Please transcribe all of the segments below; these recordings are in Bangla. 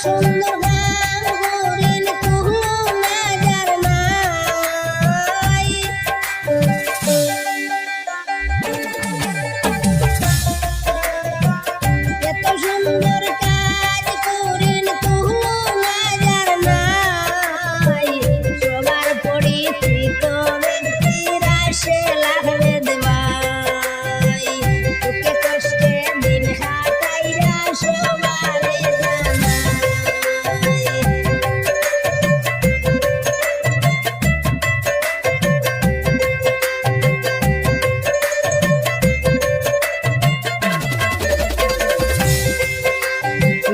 সুন্দর গান হরিণ কুহু নাজার নাই এত সুন্দর কাজ হরিণ কুহু নাজার নাই সবার পরিচিত ব্যক্তির আসে লাগবে দেবাই দুঃখে কষ্টে দিন কাটাইরা সবারে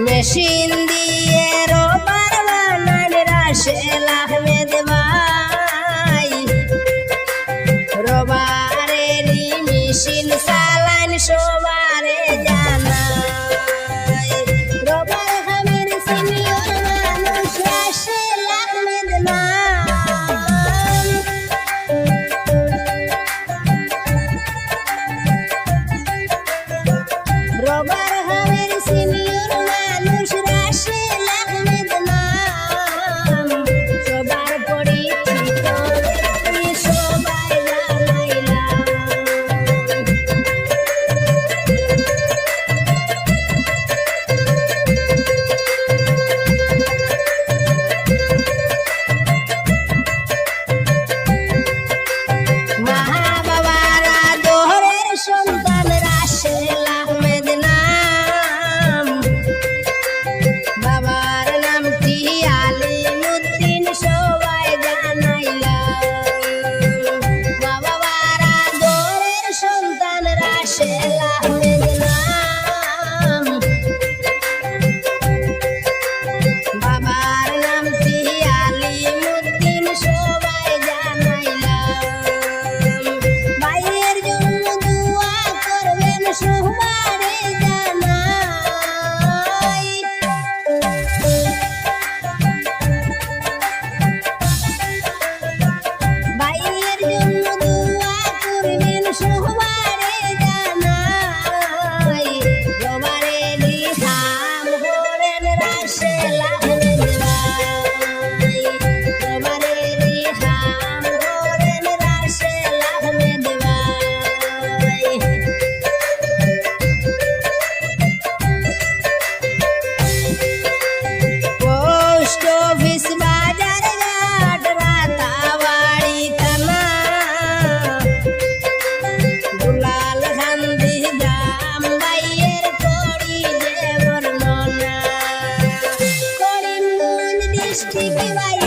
মেশিন দিয়ে রবার বানান রাশেল আহমেদ ভাই রবারেরই মেশিন চালান সবারে জানাই রবার হামের সিনিয়র মানুষ রাশেল আহমেদ নাম রবার হামের সিনিয়র মানুষ রাশেল আহমেদ নাম সবার পরিচিত ব্যক্তি সবাই জানাইলাম মা বাবারা দোহরের সন্তান রাশেল আহমেদ নাম বাবার নামটি আলিমুদ্দিন সবাই জানাইলাম মা বাবারা দোহরের সন্তান রাশেল আহমেদ নাম বাবার নামটি আলিমুদ্দিন সবাই জানাইলাম ভাইয়ের জন্য দোয়া করবেন সবারে জানাই ভাইয়ের জন্য দোয়া করবেন সবারে জানাই রবারে লিখাম হরেন রাশেল আহমেদ ভাই রবারে লিখাম হরেন রাশেল আহমেদ ভাই পোস্ট অফিস বাজার ঘাট রাতাবাড়ি থানা দুলাল খান্দি গ্রাম ভাইয়ের করি যে বর্ণনা করিমগঞ্জ ডিস্ট্রিক্ট ভাই